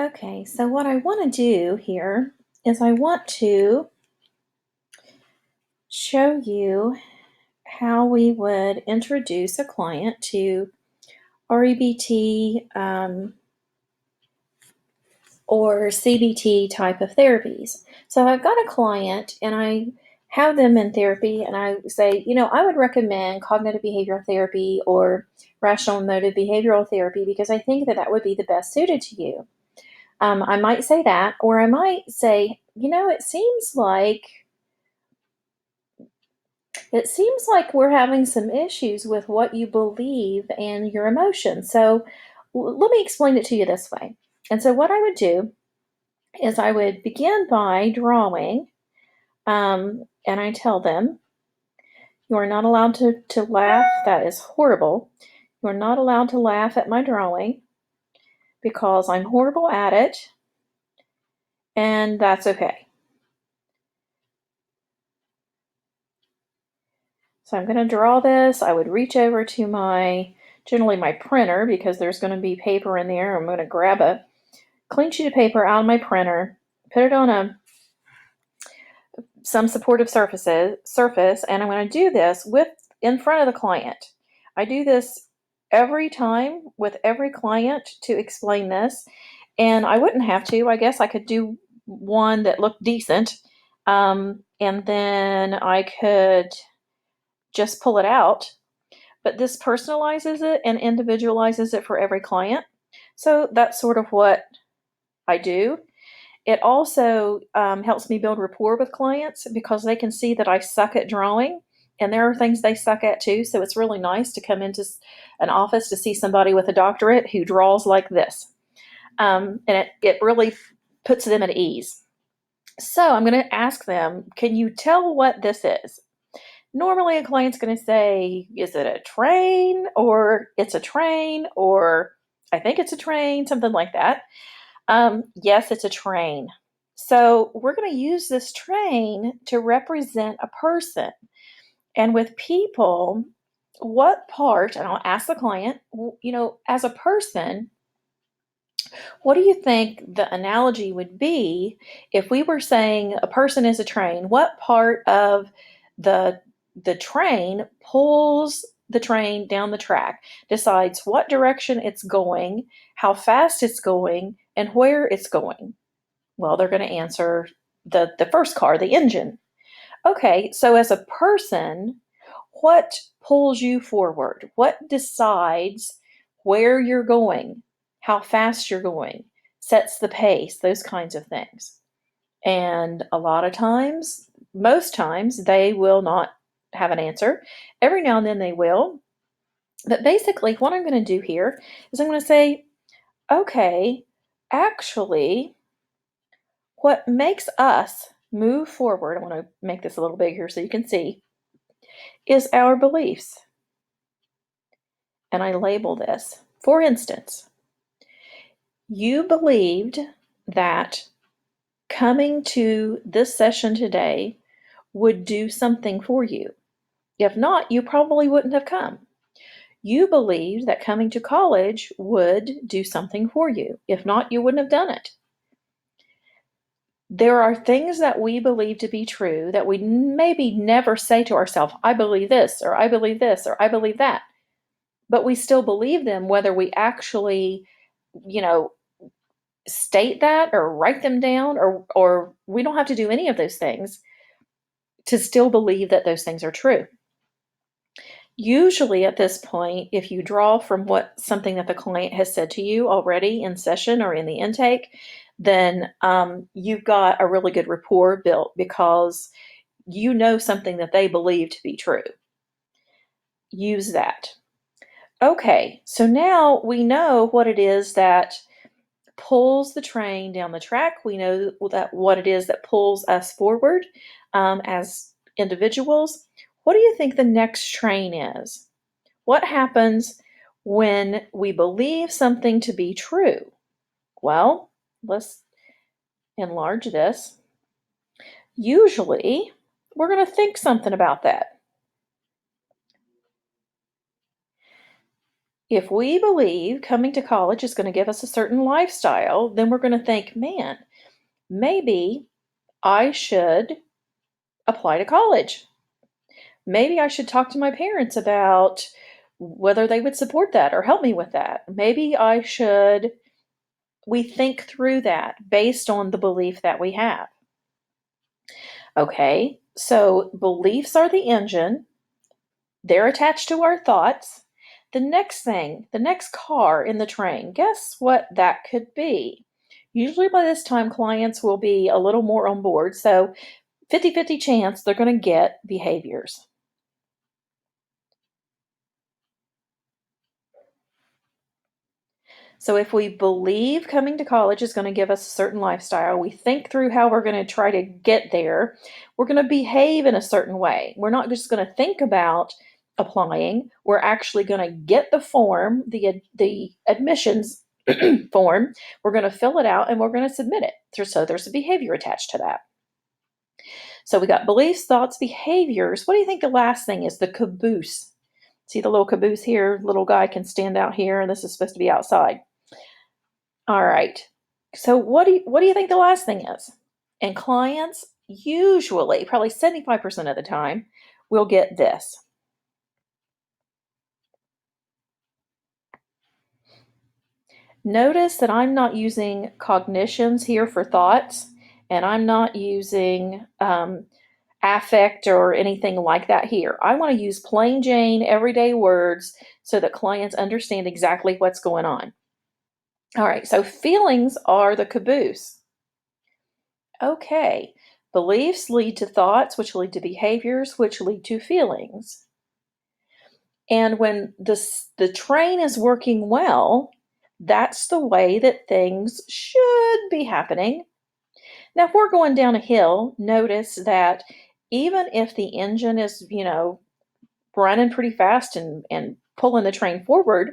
Okay, so what I want to do here is I want to show you how we introduce introduce a client to REBT or CBT type of therapies. So I've got a client and I have them in therapy and I say, I would recommend cognitive behavioral therapy or rational emotive behavioral therapy because I think that would be the best suited to you. I might say that, or I might say, it seems like we're having some issues with what you believe and your emotions. So let me explain it to you this way. And so what I would do is I would begin by drawing, and I tell them, you are not allowed to laugh. That is horrible. You are not allowed to laugh at my drawing because I'm horrible at it, and that's okay. So I'm going to draw this. I would reach over to generally my printer because there's going to be paper in there. I'm going to grab a clean sheet of paper out of my printer, put it on some supportive surface, and I'm going to do this in front of the client. I do this every time with every client to explain this, and I wouldn't have to. I guess I could do one that looked decent, and then I could just pull it out. But this personalizes it and individualizes it for every client. So that's sort of what I do. It also helps me build rapport with clients because they can see that I suck at drawing, and there are things they suck at too. So it's really nice to come into an office to see somebody with a doctorate who draws like this. And it really puts them at ease. So I'm going to ask them, can you tell what this is? Normally a client's going to say, is it a train, or it's a train, or I think it's a train, something like that. Yes, it's a train. So we're going to use this train to represent a person. And with people, what part, and I'll ask the client, as a person, what do you think the analogy would be if we were saying a person is a train? What part of the train pulls the train down the track, decides what direction it's going, how fast it's going, and where it's going? Well, they're going to answer the first car, the engine. Okay, so as a person, what pulls you forward? What decides where you're going, how fast you're going, sets the pace, those kinds of things? And a lot of times, most times, they will not have an answer. Every now and then they will. But basically, what I'm going to do here is I'm going to say, okay, actually, what makes us move forward, I want to make this a little bigger so you can see, is our beliefs. And I label this. For instance, you believed that coming to this session today would do something for you. If not, you probably wouldn't have come. You believed that coming to college would do something for you. If not, you wouldn't have done it. There are things that we believe to be true that we maybe never say to ourselves, I believe this, or I believe this, or I believe that. But we still believe them whether we actually, state that or write them down, or we don't have to do any of those things to still believe that those things are true. Usually at this point, if you draw from something that the client has said to you already in session or in the intake, then you've got a really good rapport built because you know something that they believe to be true. Use that. Okay, so now we know what it is that pulls the train down the track. We know that what it is that pulls us forward as individuals. What do you think the next train is? What happens when we believe something to be true? Well, let's enlarge this. Usually, we're going to think something about that. If we believe coming to college is going to give us a certain lifestyle, then we're going to think, man, maybe I should apply to college. Maybe I should talk to my parents about whether they would support that or help me with that. Maybe I should. We think through that based on the belief that we have. Okay, so beliefs are the engine, they're attached to our thoughts. The next thing, the next car in the train, guess what that could be? Usually by this time, clients will be a little more on board. So 50-50 chance they're going to get behaviors. So if we believe coming to college is going to give us a certain lifestyle, we think through how we're going to try to get there, we're going to behave in a certain way. We're not just going to think about applying, we're actually going to get the form, the admissions form, we're going to fill it out and we're going to submit it. So there's a behavior attached to that. So we got beliefs, thoughts, behaviors. What do you think the last thing is? The caboose. See the little caboose here? Little guy can stand out here, and this is supposed to be outside. All right. So what do you think the last thing is? And clients usually, probably 75% of the time, will get this. Notice that I'm not using cognitions here for thoughts, and I'm not using affect or anything like that here. I want to use plain Jane, everyday words so that clients understand exactly what's going on. All right, so feelings are the caboose. Okay, beliefs lead to thoughts, which lead to behaviors, which lead to feelings. And when the train is working well, that's the way that things should be happening. Now, if we're going down a hill, notice that even if the engine is, running pretty fast and pulling the train forward,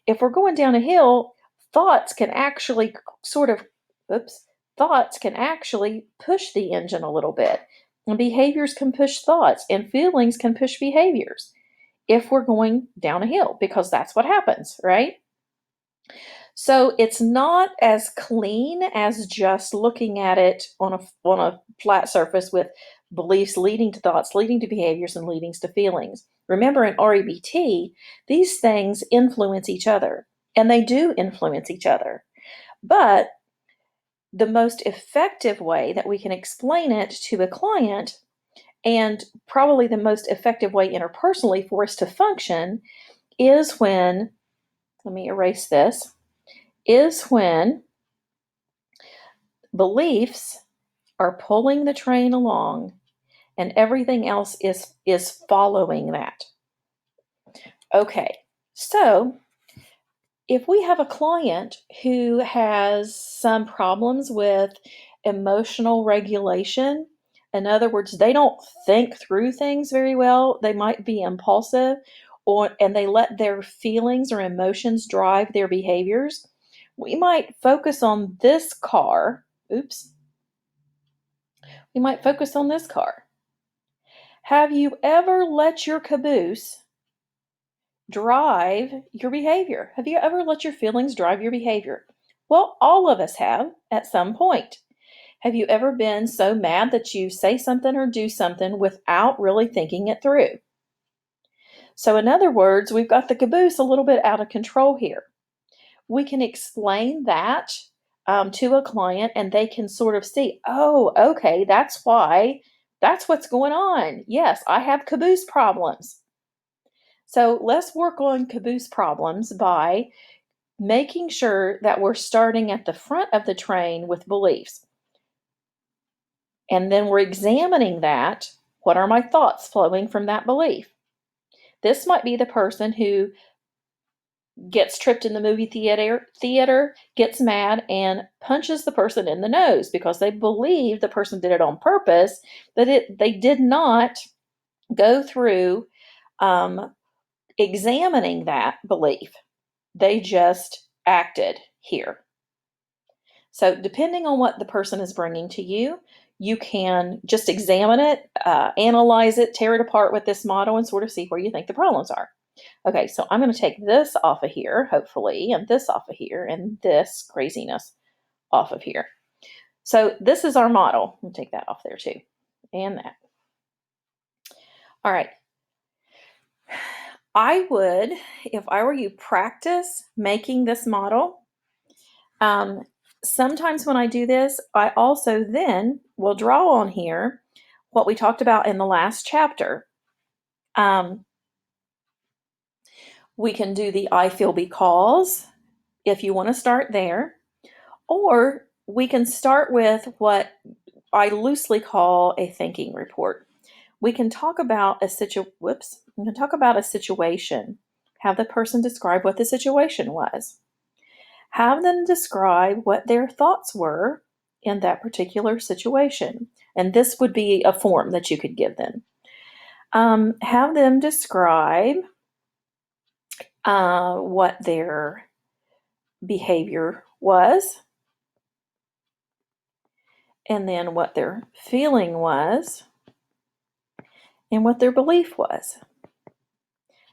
if we're going down a hill, thoughts can actually sort of, thoughts can actually push the engine a little bit. And behaviors can push thoughts, and feelings can push behaviors if we're going down a hill, because that's what happens, right? So it's not as clean as just looking at it on a flat surface with beliefs leading to thoughts, leading to behaviors, and leading to feelings. Remember, in REBT, these things influence each other, and they do influence each other. But the most effective way that we can explain it to a client, and probably the most effective way interpersonally for us to function, is when, let me erase this, is when beliefs are pulling the train along and everything else is following that. Okay, so if we have a client who has some problems with emotional regulation, in other words, they don't think through things very well, they might be impulsive, and they let their feelings or emotions drive their behaviors, we might focus on this car. We might focus on this car. Have you ever let your caboose drive your behavior? Have you ever let your feelings drive your behavior? Well, all of us have at some point. Have you ever been so mad that you say something or do something without really thinking it through? So in other words, we've got the caboose a little bit out of control here. We can explain that to a client, and they can sort of see, oh, okay, that's why, that's what's going on. Yes, I have caboose problems. So let's work on caboose problems by making sure that we're starting at the front of the train with beliefs. And then we're examining that. What are my thoughts flowing from that belief? This might be the person who gets tripped in the movie theater, gets mad, and punches the person in the nose because they believe the person did it on purpose, that they did not go through examining that belief. They just acted here. So depending on what the person is bringing to you, you can just examine it, analyze it, tear it apart with this model, and sort of see where you think the problems are. Okay, so I'm going to take this off of here, hopefully, and this off of here, and this craziness off of here. So this is our model. We'll take that off there too, and that. All right. I would, if I were you, practice making this model. Sometimes when I do this, I also then will draw on here what we talked about in the last chapter. We can do the I feel because if you want to start there, or we can start with what I loosely call a thinking report. We can talk about a situation. Have the person describe what the situation was. Have them describe what their thoughts were in that particular situation. And this would be a form that you could give them. Have them describe what their behavior was, and then what their feeling was, and what their belief was.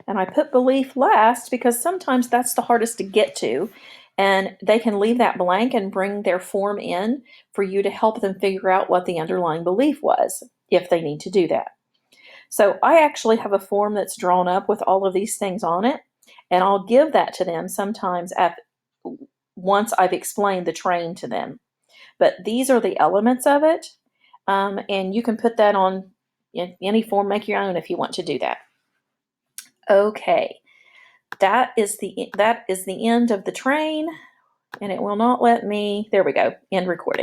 And I put belief last because sometimes that's the hardest to get to, and they can leave that blank and bring their form in for you to help them figure out what the underlying belief was, if they need to do that. So I actually have a form that's drawn up with all of these things on it, and I'll give that to them sometimes once I've explained the train to them. But these are the elements of it, and you can put that on in any form, make your own if you want to do that. Okay, that is the end of the train, and it will not let me, there we go, end recording.